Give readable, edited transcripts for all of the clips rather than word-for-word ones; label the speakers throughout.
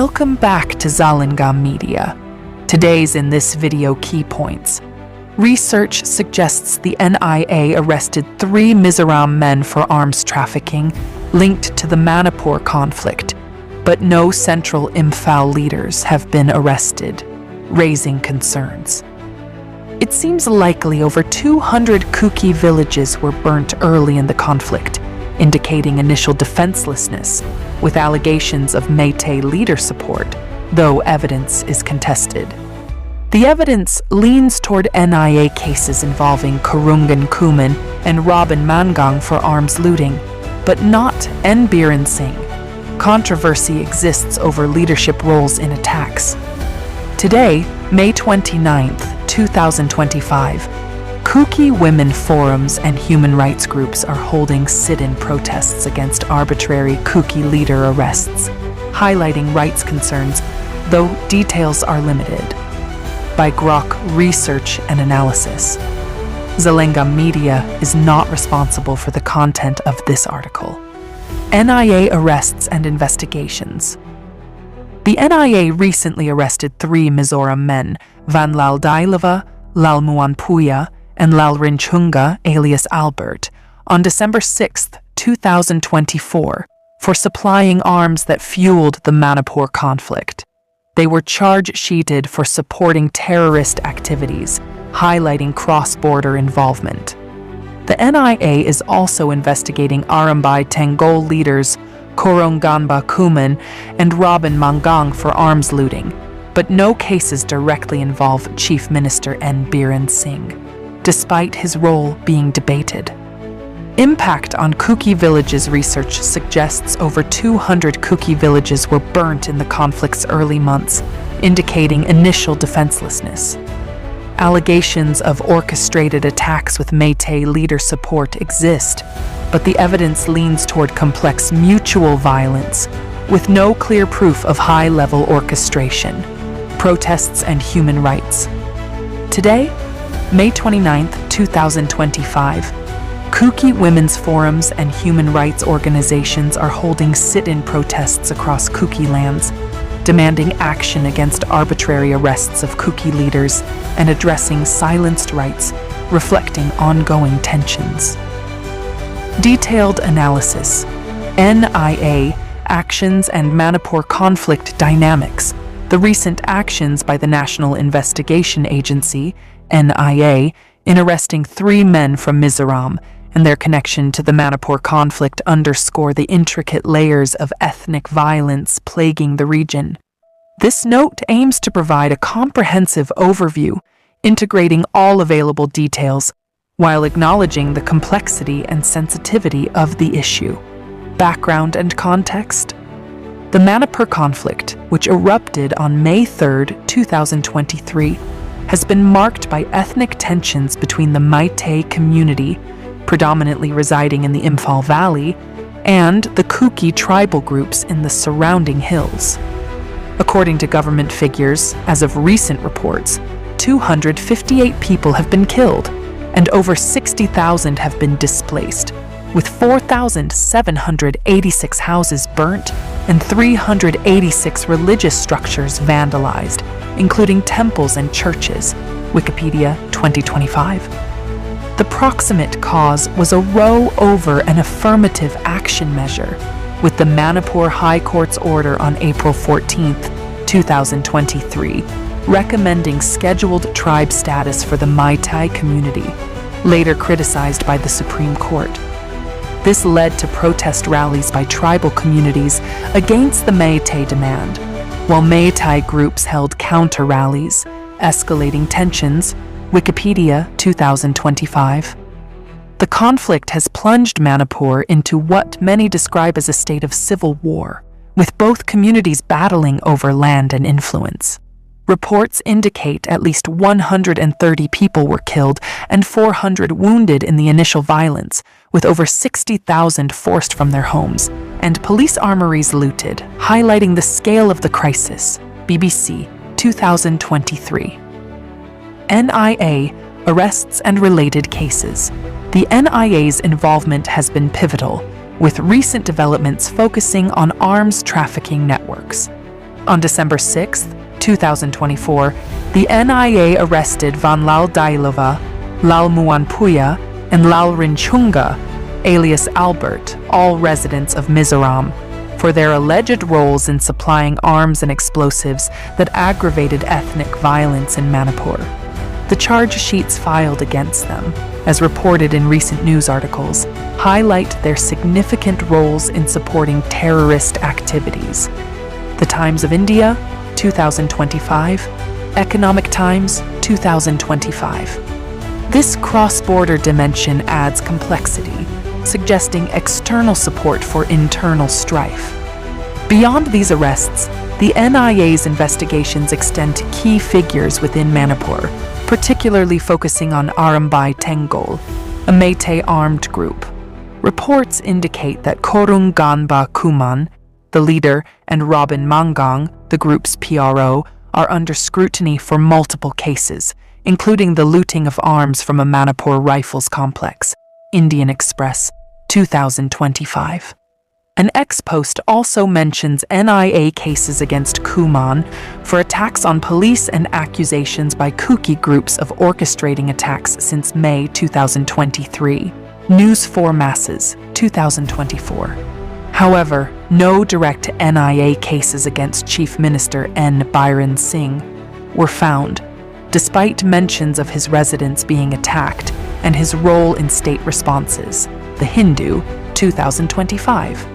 Speaker 1: Welcome back to Zalingam Media. Today's in this video key points. Research suggests the NIA arrested 3 Mizoram men for arms trafficking linked to the Manipur conflict, but no central Imphal leaders have been arrested, raising concerns. It seems likely over 200 Kuki villages were burnt early in the conflict, indicating initial defenselessness, with allegations of Meitei leader support, though evidence is contested. The evidence leans toward NIA cases involving Kurungan Kuman and Robin Mangang for arms looting, but not N. Biren Singh. Controversy exists over leadership roles in attacks. Today, May 29, 2025, Kuki women forums and human rights groups are holding sit-in protests against arbitrary Kuki leader arrests, highlighting rights concerns, though details are limited. By Grok Research and Analysis. Zalingam Media is not responsible for the content of this article. NIA arrests and investigations. The NIA recently arrested 3 Mizoram men, Vanlal Dailava, Lalmuan Puya, and Lalrin Chunga, alias Albert, on December 6, 2024, for supplying arms that fueled the Manipur conflict. They were charge-sheeted for supporting terrorist activities, highlighting cross-border involvement. The NIA is also investigating Arambai Tengol leaders Koronganba Kuman and Robin Mangang for arms looting, but no cases directly involve Chief Minister N. Biren Singh, despite his role being debated. Impact on Kuki villages research suggests over 200 Kuki villages were burnt in the conflict's early months, indicating initial defenselessness. Allegations of orchestrated attacks with Meitei leader support exist, but the evidence leans toward complex mutual violence, with no clear proof of high-level orchestration, protests, and human rights. Today, May 29, 2025, Kuki women's forums and human rights organizations are holding sit-in protests across Kuki lands, demanding action against arbitrary arrests of Kuki leaders and addressing silenced rights, reflecting ongoing tensions. Detailed analysis. NIA actions and Manipur conflict dynamics. The recent actions by the National Investigation Agency, NIA, in arresting 3 men from Mizoram and their connection to the Manipur conflict underscore the intricate layers of ethnic violence plaguing the region. This note aims to provide a comprehensive overview, integrating all available details, while acknowledging the complexity and sensitivity of the issue. Background and context. The Manipur conflict, which erupted on May 3, 2023, has been marked by ethnic tensions between the Meitei community, predominantly residing in the Imphal Valley, and the Kuki tribal groups in the surrounding hills. According to government figures, as of recent reports, 258 people have been killed, and over 60,000 have been displaced, with 4,786 houses burnt and 386 religious structures vandalized, including temples and churches. Wikipedia 2025. The proximate cause was a row over an affirmative action measure, with the Manipur High Court's order on April 14, 2023, recommending scheduled tribe status for the Meitei community, later criticized by the Supreme Court. This led to protest rallies by tribal communities against the Meitei demand, while Meitei groups held counter-rallies, escalating tensions. Wikipedia 2025. The conflict has plunged Manipur into what many describe as a state of civil war, with both communities battling over land and influence. Reports indicate at least 130 people were killed and 400 wounded in the initial violence, with over 60,000 forced from their homes, and police armories looted, highlighting the scale of the crisis. BBC 2023. NIA arrests and related cases. The NIA's involvement has been pivotal, with recent developments focusing on arms trafficking networks. On December 6, 2024, the NIA arrested Van Lal Dailova, Lal Muanpuya, and Lal Rinchunga, alias Albert, all residents of Mizoram, for their alleged roles in supplying arms and explosives that aggravated ethnic violence in Manipur. The charge sheets filed against them, as reported in recent news articles, highlight their significant roles in supporting terrorist activities. The Times of India, 2025, Economic Times, 2025. This cross-border dimension adds complexity, suggesting external support for internal strife. Beyond these arrests, the NIA's investigations extend to key figures within Manipur, particularly focusing on Arambai Tengol, a Meitei armed group. Reports indicate that Korung Ganba Kuman, the leader, and Robin Mangang, the group's PRO, are under scrutiny for multiple cases, including the looting of arms from a Manipur rifles complex. Indian Express, 2025. An ex-post also mentions NIA cases against Kuman for attacks on police and accusations by Kuki groups of orchestrating attacks since May 2023. News for Masses, 2024. However, no direct NIA cases against Chief Minister N. Biren Singh were found, despite mentions of his residence being attacked and his role in state responses. The Hindu, 2025.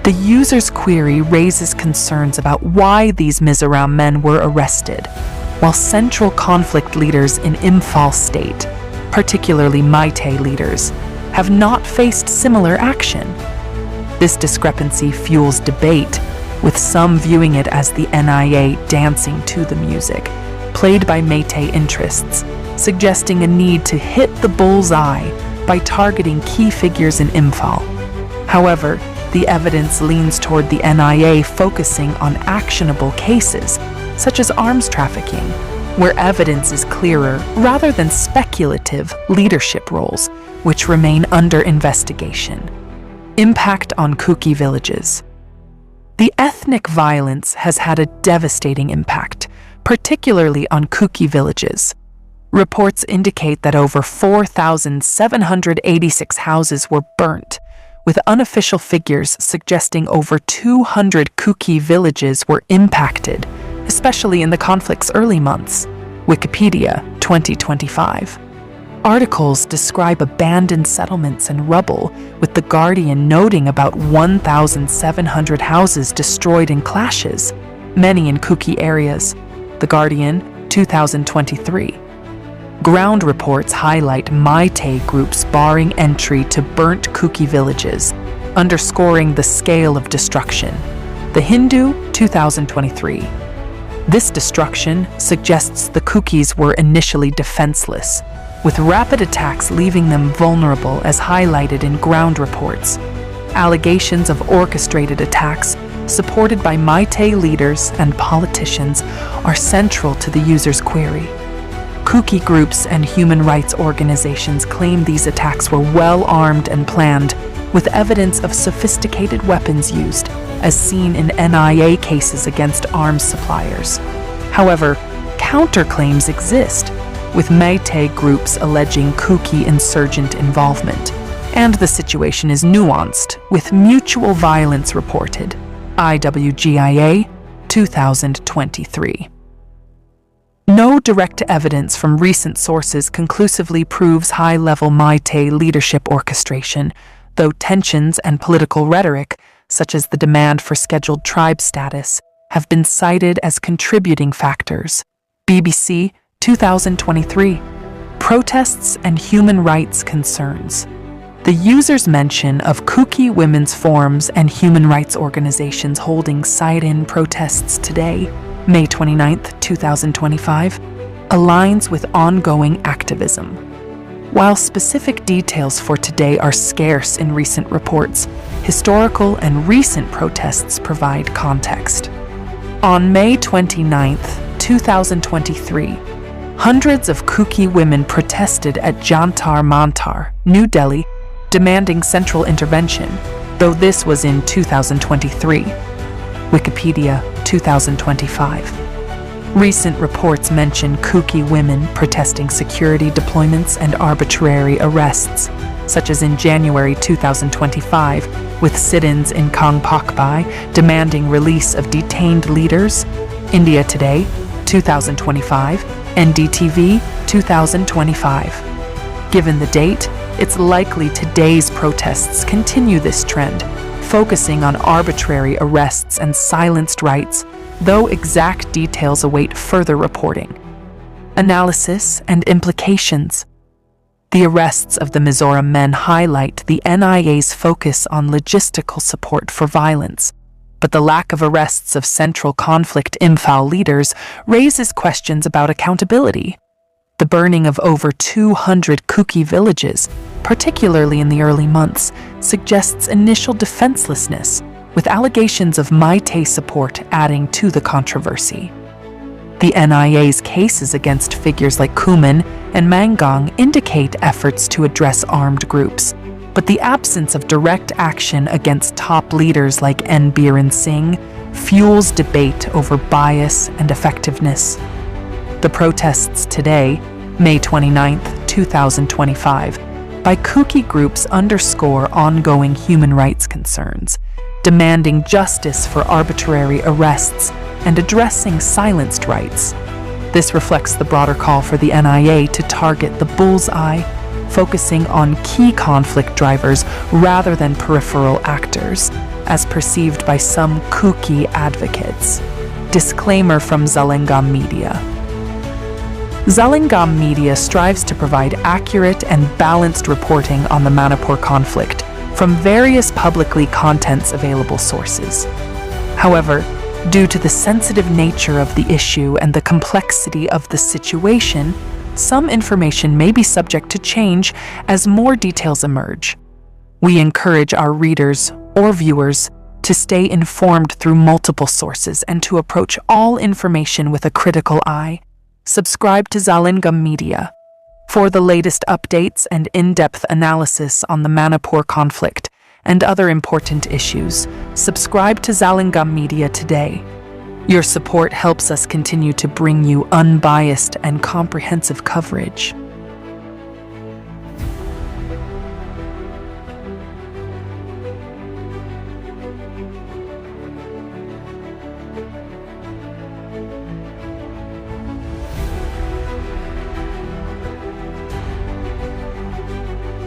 Speaker 1: The user's query raises concerns about why these Mizoram men were arrested, while central conflict leaders in Imphal state, particularly Meitei leaders, have not faced similar action. This discrepancy fuels debate, with some viewing it as the NIA dancing to the music, played by Meitei interests, suggesting a need to hit the bullseye by targeting key figures in Imphal. However, the evidence leans toward the NIA focusing on actionable cases, such as arms trafficking, where evidence is clearer rather than speculative leadership roles, which remain under investigation. Impact on Kuki villages. The ethnic violence has had a devastating impact, particularly on Kuki villages. Reports indicate that over 4,786 houses were burnt, with unofficial figures suggesting over 200 Kuki villages were impacted, especially in the conflict's early months. Wikipedia, 2025. Articles describe abandoned settlements and rubble, with The Guardian noting about 1,700 houses destroyed in clashes, many in Kuki areas. The Guardian, 2023. Ground reports highlight Meitei groups barring entry to burnt Kuki villages, underscoring the scale of destruction. The Hindu, 2023. This destruction suggests the Kukis were initially defenseless, with rapid attacks leaving them vulnerable as highlighted in ground reports. Allegations of orchestrated attacks, supported by Meitei leaders and politicians, are central to the user's query. Kuki groups and human rights organizations claim these attacks were well-armed and planned, with evidence of sophisticated weapons used, as seen in NIA cases against arms suppliers. However, counterclaims exist, with Meitei groups alleging Kuki insurgent involvement, and the situation is nuanced, with mutual violence reported. IWGIA, 2023. No direct evidence from recent sources conclusively proves high-level Meitei leadership orchestration, though tensions and political rhetoric, such as the demand for scheduled tribe status, have been cited as contributing factors. BBC, 2023. Protests and human rights concerns. The user's mention of Kuki women's forums and human rights organizations holding sit-in protests today, May 29, 2025, aligns with ongoing activism. While specific details for today are scarce in recent reports, historical and recent protests provide context. On May 29, 2023, hundreds of Kuki women protested at Jantar Mantar, New Delhi, demanding central intervention, though this was in 2023. Wikipedia, 2025. Recent reports mention Kuki women protesting security deployments and arbitrary arrests, such as in January 2025, with sit-ins in Kangpokpi demanding release of detained leaders. India Today, 2025, NDTV, 2025. Given the date, it's likely today's protests continue this trend, focusing on arbitrary arrests and silenced rights, though exact details await further reporting. Analysis and implications. The arrests of the Mizoram men highlight the NIA's focus on logistical support for violence, but the lack of arrests of central conflict Imphal leaders raises questions about accountability. The burning of over 200 Kuki villages, particularly in the early months, suggests initial defenselessness, with allegations of Meitei support adding to the controversy. The NIA's cases against figures like Kuman and Mangong indicate efforts to address armed groups, but the absence of direct action against top leaders like N. Biren Singh fuels debate over bias and effectiveness. The protests today, May 29, 2025, by Kuki groups underscore ongoing human rights concerns, demanding justice for arbitrary arrests and addressing silenced rights. This reflects the broader call for the NIA to target the bullseye, focusing on key conflict drivers rather than peripheral actors, as perceived by some Kuki advocates. Disclaimer from Zalengam Media. Zalengam Media strives to provide accurate and balanced reporting on the Manipur conflict from various publicly contents available sources. However, due to the sensitive nature of the issue and the complexity of the situation, some information may be subject to change as more details emerge. We encourage our readers or viewers to stay informed through multiple sources and to approach all information with a critical eye. Subscribe to Zalengam Media for the latest updates and in-depth analysis on the Manipur conflict and other important issues. Subscribe to Zalengam Media today. Your support helps us continue to bring you unbiased and comprehensive coverage.